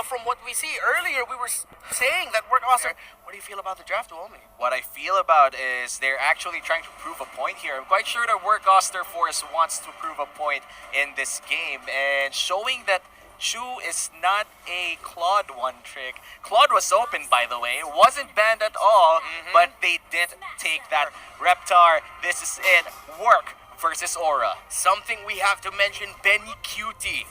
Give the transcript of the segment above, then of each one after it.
from what we see. Earlier, we were saying that Work Auster. What do you feel about the draft, Omi? What I feel about is they're actually trying to prove a point here. I'm quite sure that Work Auster Force wants to prove a point in this game and showing that Shu is not a Claude one trick. Claude was open, by the way. It wasn't banned at all, but they did take that. Reptar, this is it. Work versus Aura. Something we have to mention, Benny Cutie.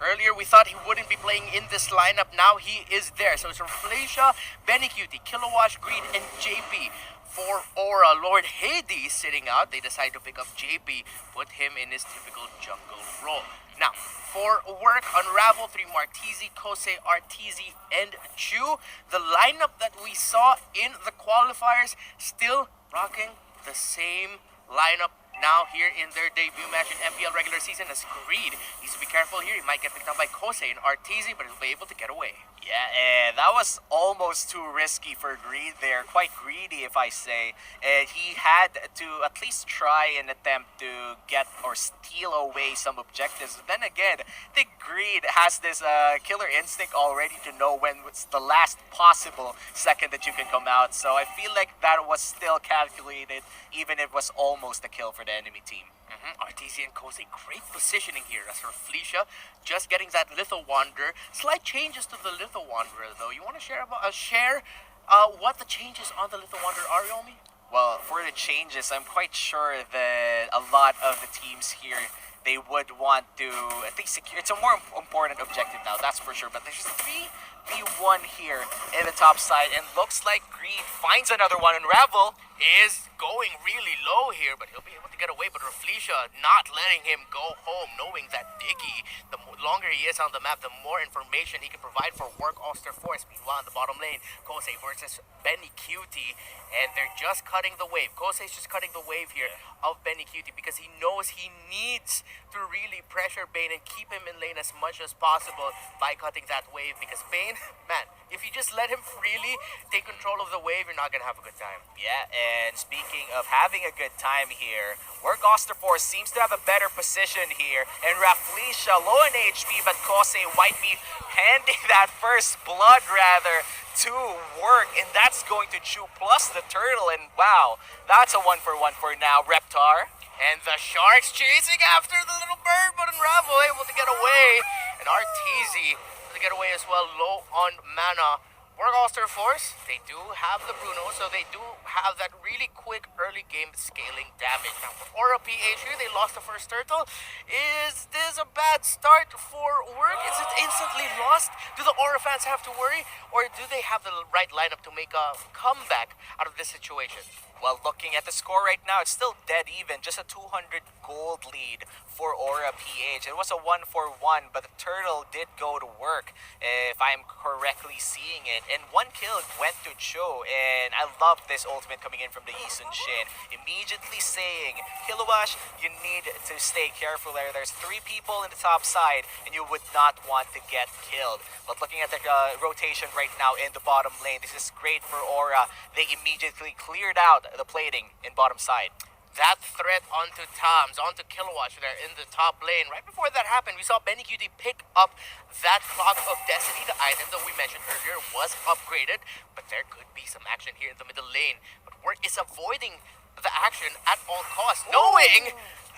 Earlier, we thought he wouldn't be playing in this lineup. Now he is there. So it's Felicia, Benny Cutie, Kilowatt, Greed, and JP. For Aura, Lord Hades sitting out. They decide to pick up JP, put him in his typical jungle role. Now, for Work, Unravel, 3 Martizi, Kosei, Arteezy, and Chu. The lineup that we saw in the qualifiers still rocking the same lineup now here in their debut match in MPL regular season as Greed needs to be careful here. He might get picked up by Kosei and Arteezy, but he'll be able to get away. Yeah, and that was almost too risky for Greed there. Quite greedy, if I say. He had to at least try and attempt to get or steal away some objectives. But then again, I think Greed has this killer instinct already to know when it's the last possible second that you can come out. So I feel like that was still calculated, even if it was almost a kill for the enemy team. Arteezy and Kosei, great positioning here as for Felicia, just getting that Litho Wanderer. Slight changes to the Litho Wanderer though. You want to share what the changes on the Litho Wanderer are, Yomi? Well, for the changes, I'm quite sure that a lot of the teams here, they would want to at least secure. It's a more important objective now, that's for sure. But there's 3v1 here in the top side, and looks like Greed finds another one. Unravel is going really low here, but he'll be able to get away. But Felicia not letting him go home, knowing that Diggy, the longer he is on the map, the more information he can provide for Work Auster Force. Meanwhile, in the bottom lane, Kosei versus Benny Cutie, and they're just cutting the wave. Kosei's just cutting the wave here of Benny Cutie because he knows he needs to really pressure Bane and keep him in lane as much as possible by cutting that wave. Because Bane, man, if you just let him freely take control of the wave, you're not gonna have a good time. Yeah, and speaking of having a good time here, Work Auster Force seems to have a better position here, and Rafflesia low in HP, but Kosei White Meat handing that first blood rather to Work, and that's going to Chew plus the turtle, and wow, that's a 1-for-1 for now. Reptar. And the Sharks chasing after the little bird, but Unravel able to get away. And Arteezy to get away as well, low on mana. Work Auster Force, they do have the Bruno, so they do have that really quick early game scaling damage. Now for Aura PH here, they lost the first turtle. Is this a bad start for Work? Is it instantly lost? Do the Aura fans have to worry? Or do they have the right lineup to make a comeback out of this situation? Well, looking at the score right now, it's still dead even. Just a 200 gold lead for Aura PH. It was a 1-for-1, but the turtle did go to Work, if I'm correctly seeing it. And 1 kill went to Cho, and I love this ultimate coming in from the Seasson Shin. Immediately saying, Kilowatt, you need to stay careful there. There's 3 people in the top side, and you would not want to get killed. But looking at the rotation right now in the bottom lane, this is great for Aura. They immediately cleared out the plating in bottom side. That threat onto Toms, onto Kilowatt there in the top lane. Right before that happened, we saw Benny Cutie pick up that Clock of Destiny, the item that we mentioned earlier was upgraded. But there could be some action here in the middle lane. But Work is avoiding the action at all costs, knowing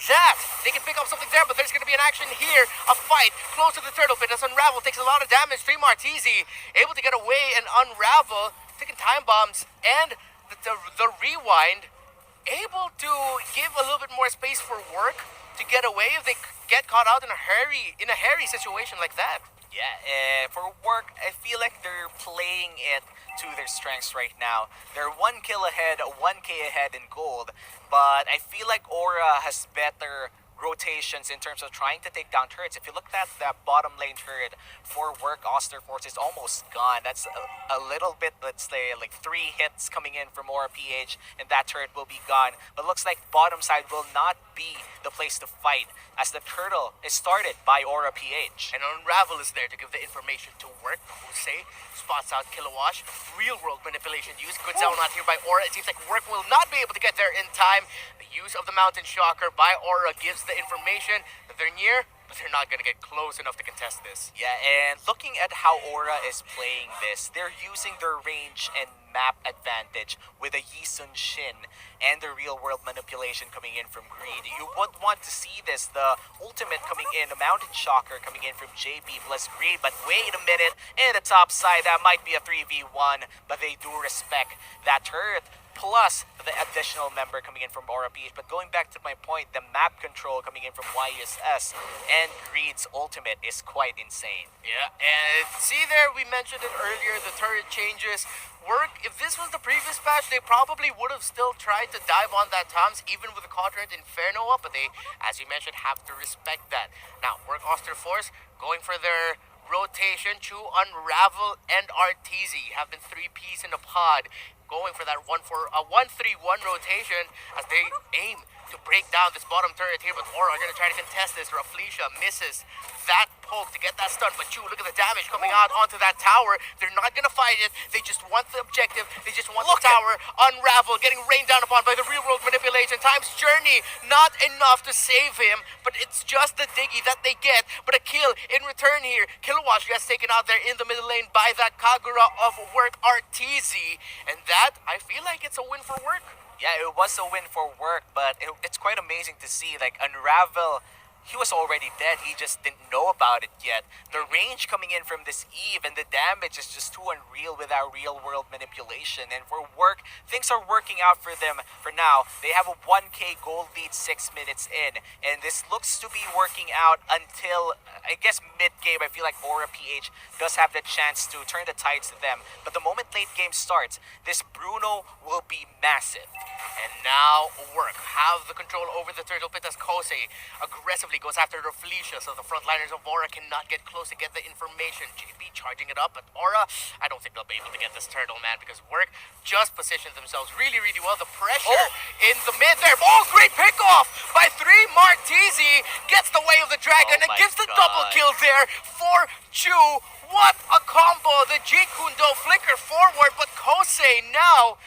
that they can pick up something there, but there's going to be an action here, a fight close to the turtle pit as Unravel takes a lot of damage. 3 Martizi able to get away, and Unravel taking time bombs and the rewind, able to give a little bit more space for Work to get away if they get caught out in a hairy situation like that. Yeah, for Work, I feel like they're playing it to their strengths right now. They're 1 kill ahead, 1k ahead in gold, but I feel like Aura has better rotations in terms of trying to take down turrets. If you look at that bottom lane turret for Work Auster Force, is almost gone. That's a little bit, let's say, like 3 hits coming in from Aura PH, and that turret will be gone. But looks like bottom side will not be the place to fight, as the turtle is started by Aura PH. And Unravel is there to give the information to Work. Kosei spots out Kilowatt. Real world manipulation used. Good zone out here by Aura. It seems like Work will not be able to get there in time. The use of the Mountain Shocker by Aura gives the information that they're near, but they're not gonna get close enough to contest this. Yeah, and looking at how Aura is playing this, they're using their range and map advantage with a Seasson Shin and the real world manipulation coming in from Greed. You would want to see this, the ultimate coming in, the Mountain Shocker coming in from JP plus Greed, but wait a minute, in the top side, that might be a 3v1, but they do respect that turret. Plus the additional member coming in from Aura PH. But going back to my point, the map control coming in from YSS and Greed's ultimate is quite insane. Yeah, and see there, we mentioned it earlier, the turret changes. Work, if this was the previous patch, they probably would have still tried to dive on that Toms, even with the Quadrant Inferno up, but they, as you mentioned, have to respect that. Now, Work Auster Force going for their rotation. Chu, Unravel, and Arteezy have been 3Ps in a pod, going for that 1-3-1 rotation as they aim to break down this bottom turret here, but Aura are going to try to contest this. Raflesia misses that poke to get that stun, but Chu, look at the damage coming out onto that tower. They're not going to fight it. They just want the objective. They just want the tower. Unravel getting rained down upon by the real world manipulation. Time's Journey, not enough to save him, but it's just the Diggy that they get. But a kill in return here. Kilowatt gets taken out there in the middle lane by that Kagura of Work Arteezy, and that, I feel like it's a win for Work. Yeah, it was a win for Work, but it's quite amazing to see, like, Unravel, he was already dead, he just didn't know about it yet. The range coming in from this Eve and the damage is just too unreal with our real world manipulation. And for Work, things are working out for them for now. They have a 1k gold lead 6 minutes in, and this looks to be working out until, I guess, mid-game. I feel like Aura PH does have the chance to turn the tides to them. But the moment late game starts, this Bruno will be massive. And now Work have the control over the turtle pit as Kosei aggressively goes after Raflesia, so the frontliners of Aura cannot get close to get the information. JP charging it up, but Aura, I don't think they'll be able to get this turtle, man, because Work just positioned themselves really, really well. The pressure in the mid there. Oh, great pickoff by 3. Marteezy gets the way of the dragon and gives the double kill there for Chu. What a combo. The Jikundo flicker forward, but Kosei now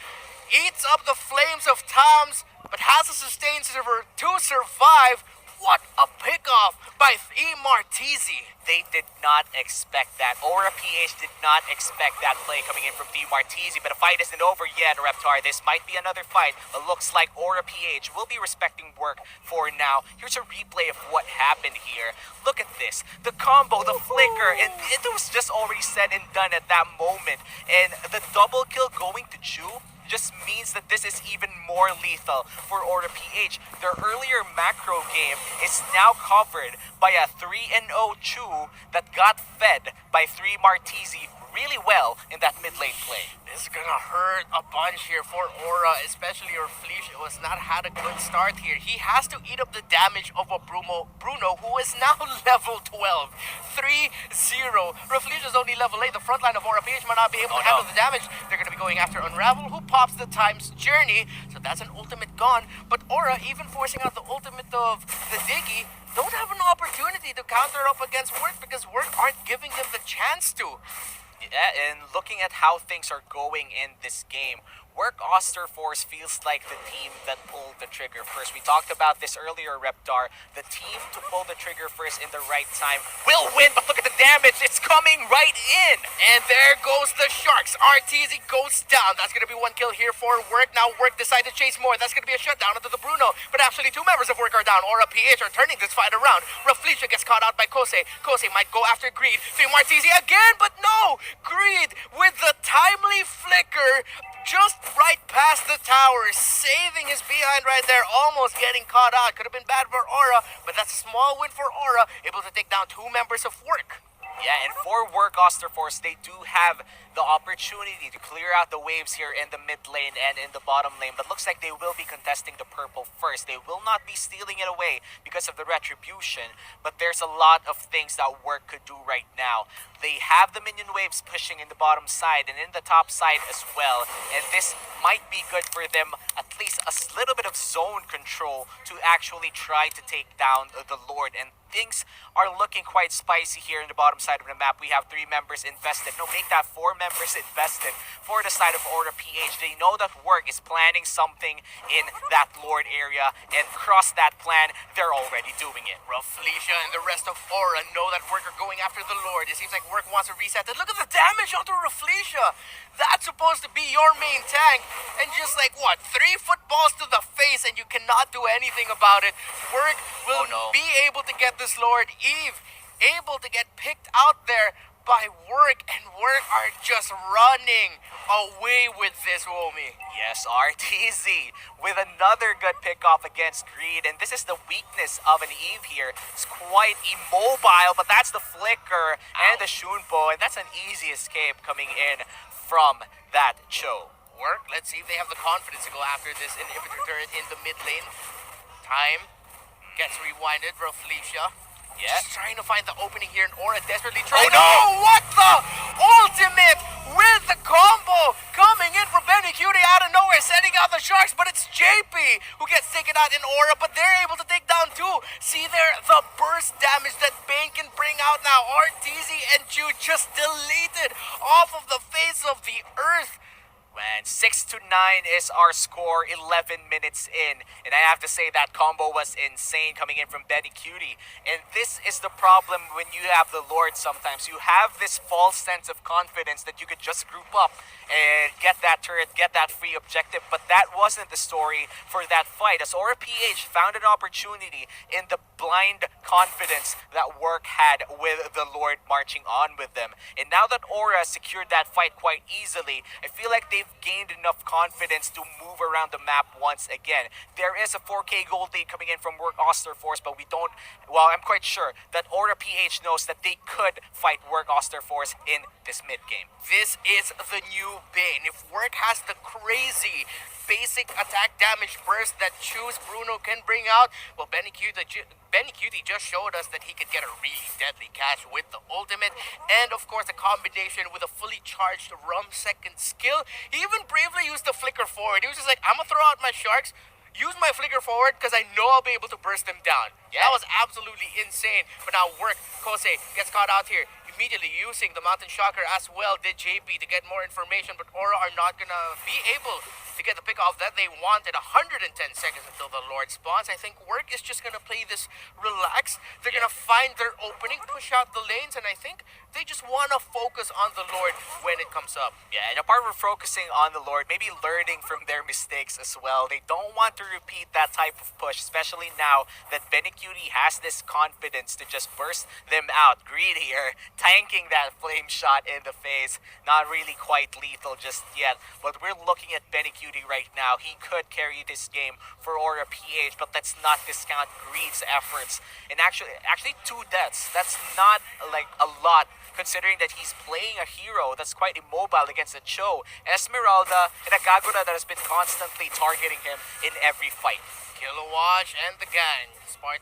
eats up the flames of Toms, but has a sustained server to survive. What a pickoff by Marteezy. They did not expect that. Aura PH did not expect that play coming in from Marteezy, but the fight isn't over yet, Reptar. This might be another fight, but looks like Aura PH will be respecting Work for now. Here's a replay of what happened here. Look at this. The combo, the flicker, and it was just already said and done at that moment. And the double kill going to Chu just means that this is even more lethal for Aura PH. Their earlier macro game is now covered by a 3-0 Chu that got fed by 3 Marteezy really well in that mid lane play. This is gonna hurt a bunch here for Aura, especially Raflesia, who has not had a good start here. He has to eat up the damage of a Bruno who is now level 12. 3-0. Raflesia's only level 8. The front line of Aura PH might not be able to handle the damage. They're gonna be going after Unravel, who pops the Time's Journey, so that's an ultimate gone. But Aura, even forcing out the ultimate of the Diggy, don't have an opportunity to counter up against Work because Work aren't giving them the chance to. Yeah, and looking at how things are going in this game, Work Auster Force feels like the team that pulled the trigger first. We talked about this earlier, Reptar. The team to pull the trigger first in the right time will win, but look at the damage. It's coming right in. And there goes the Sharks. Arteezy goes down. That's going to be 1 kill here for Work. Now Work decide to chase more. That's going to be a shutdown onto the Bruno. But actually 2 members of Work are down. Aura PH are turning this fight around. Raflesia gets caught out by Kosei. Kosei might go after Greed. See Marteezy again, but no! Greed with the timely flicker just right past the tower, saving his behind right there, almost getting caught out. Could have been bad for Aura, but that's a small win for Aura, able to take down 2 members of Work. Yeah, and for Work Auster Force, they do have the opportunity to clear out the waves here in the mid lane and in the bottom lane, but looks like they will be contesting the purple first. They will not be stealing it away because of the retribution, but there's a lot of things that Work could do right now. They have the minion waves pushing in the bottom side and in the top side as well, and this might be good for them, at least a little bit of zone control to actually try to take down the Lord. And things are looking quite spicy here in the bottom side of the map. We have 3 members invested. No, make that 4 members invested for the side of Aura PH. They know that Work is planning something in that Lord area, and across that plan, they're already doing it. Felicia and the rest of Aura know that Work are going after the Lord. It seems like Work wants to reset it. Look at the damage onto Felicia. That's supposed to be your main tank. And just like, what, 3 footballs to the face and you cannot do anything about it. Work will be able to get this Lord. Eve able to get picked out there by Work, and Work are just running away with this, Womi. Yes, RTZ with another good pickoff against Greed, and this is the weakness of an Eve here. It's quite immobile, but that's the flicker and the Shunpo, and that's an easy escape coming in from that Cho. Work, let's see if they have the confidence to go after this inhibitor turret in the mid lane. Time gets rewinded for Felicia. Yeah. Just trying to find the opening here, and Aura desperately trying what the ultimate with the combo coming in from Benny Cutie out of nowhere, sending out the Sharks, but it's JP who gets taken out in Aura, but they're able to take down 2. See there, the burst damage that Bane can bring out now. RTZ and Chu just deleted off of the face of the earth. Man, 6-9 is our score, 11 minutes in. And I have to say that combo was insane coming in from Benny Cutie. And this is the problem when you have the Lord sometimes. You have this false sense of confidence that you could just group up and get that turret, get that free objective. But that wasn't the story for that fight. As Aura PH found an opportunity in the blind confidence that Work had with the Lord marching on with them. And now that Aura secured that fight quite easily, I feel like they've gained enough confidence to move around the map once again. There is a 4K gold lead coming in from Work Auster Force, but we don't, well, I'm quite sure that Aura PH knows that they could fight Work Auster Force in this mid game. This is the new Bane. If Work has the crazy basic attack damage burst that Choose Bruno can bring out, well, Benny Cutie just showed us that he could get a really deadly catch with the ultimate, and of course a combination with a fully charged Rum second skill. He even bravely used the flicker forward. He was just like, I'm gonna throw out my Sharks, use my flicker forward because I know I'll be able to burst them down. Yeah. That was absolutely insane. But now Work, Kosei gets caught out here. Immediately using the Mountain Shocker as well did JP to get more information, but Aura are not gonna be able to get the pick off that they wanted. 110 seconds until the Lord spawns. I think Work is just gonna play this relaxed. They're gonna find their opening, push out the lanes, and I think they just wanna focus on the Lord when it comes up. Yeah, and apart from focusing on the Lord, maybe learning from their mistakes as well. They don't want to repeat that type of push, especially now that Benny Cutie has this confidence to just burst them out. Greed here, tanking that flame shot in the face. Not really quite lethal just yet, but we're looking at Benny Cutie right now. He could carry this game for Aura PH, but let's not discount Greed's efforts. And actually 2 deaths. That's not like a lot, considering that he's playing a hero that's quite immobile against a Cho, Esmeralda, and a Kagura that has been constantly targeting him in every fight. Kilowatt and the gang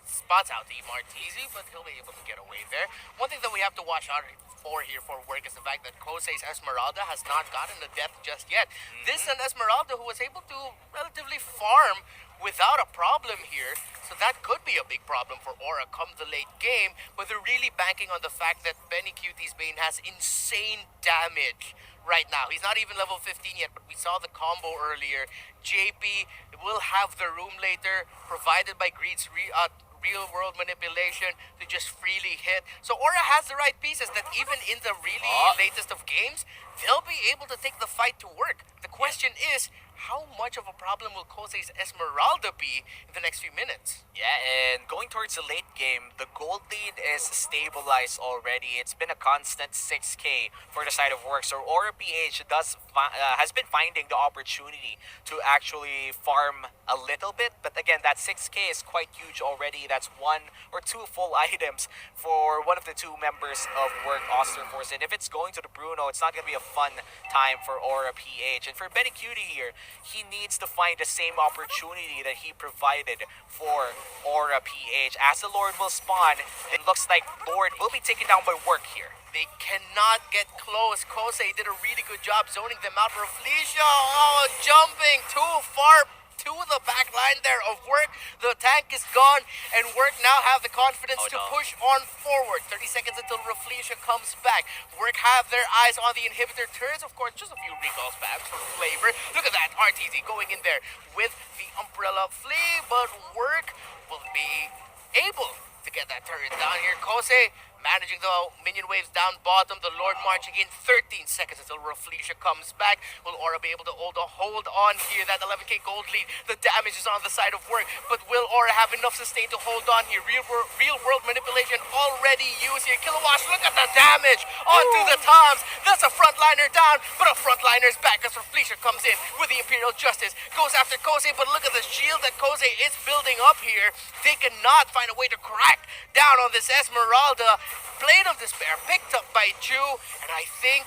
spots out the Martizi, but he'll be able to get away there. One thing that we have to watch out for here for Work is the fact that Kosei's Esmeralda has not gotten the death just yet. This is an Esmeralda who was able to relatively farm without a problem here, so that could be a big problem for Aura come the late game, but they're really banking on the fact that Benny Cutie's Bane has insane damage right now. He's not even level 15 yet, but we saw the combo earlier. JP will have the room later, provided by Greed's real world manipulation to just freely hit. So Aura has the right pieces that even in the really latest of games, they'll be able to take the fight to Work. The question is, how much of a problem will Kosei's Esmeralda be in the next few minutes? Yeah, and going towards the late game, the gold lead is stabilized already. It's been a constant 6K for the side of Work. So Aura PH has been finding the opportunity to actually farm a little bit. But again, that 6K is quite huge already. That's 1 or 2 full items for one of the 2 members of Work Auster Force. And if it's going to the Bruno, it's not going to be a fun time for Aura PH. And for Benny Cutie here, he needs to find the same opportunity that he provided for Aura PH. As the Lord will spawn, it looks like Lord will be taken down by Work here. They cannot get close. Kosei did a really good job zoning them out. Reflecia, oh, jumping too far to the back line there of Work. The tank is gone, and Work now have the confidence to push on forward. 30 seconds until Reflecia comes back. Work have their eyes on the inhibitor turrets. Of course, just a few recall spams for flavor. Look at that, RTZ going in there with the Umbrella Flea, but Work will be able to get that turret down here. Kosei managing the minion waves down bottom. The Lord marching in 13 seconds until Reflecia comes back. Will Aura be able to hold on here? That 11k gold lead. The damage is on the side of Work, but will Aura have enough sustain to hold on here? Real world manipulation already used here. Kilowatt, look at the damage onto the Toms. That's a frontliner down, but a frontliner's back as Reflecia comes in with the Imperial Justice. Goes after Kosei, but look at the shield that Kosei is building up here. They cannot find a way to crack down on this Esmeralda. Blade of Despair picked up by Chu, and I think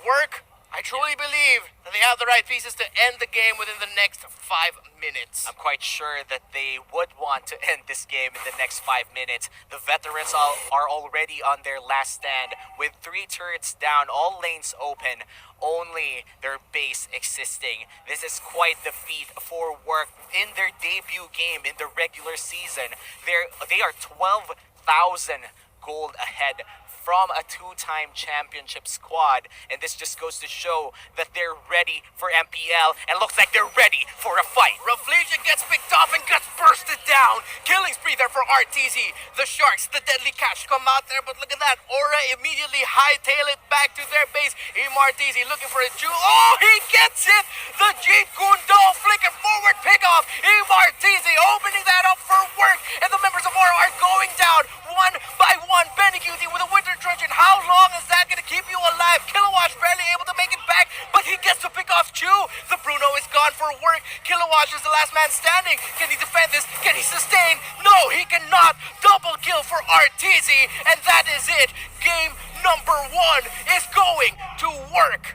Work, I truly believe that they have the right pieces to end the game within the next 5 minutes. I'm quite sure that they would want to end this game in the next 5 minutes. The veterans are already on their last stand with 3 turrets down, all lanes open, only their base existing. This is quite the feat for Work in their debut game in the regular season. They are 12,000 gold ahead from a 2-time championship squad, and this just goes to show that they're ready for MPL and looks like they're ready for a fight. Reflecia gets picked off and gets bursted down. Killing spree there for RTZ. The Sharks, the Deadly Cash come out there, but look at that. Aura immediately hightail it back to their base. RTZ looking for a Jew. Oh, he gets it! The Jeet Kundo flicking forward pick off. RTZ opening that up for Work, and the members of Aura are going down one by one. Benny QT with a Winter Truncheon. How long is that going to keep you alive? Kilowatt barely able to make it back, but he gets to pick off Chu. The Bruno is gone for Work. Kilowatt is the last man standing. Can he defend this? Can he sustain? No, he cannot. Double kill for RTZ, and that is it. Game number 1 is going to Work.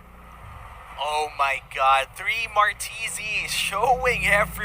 Oh my god, 3 Martizzi showing everyone.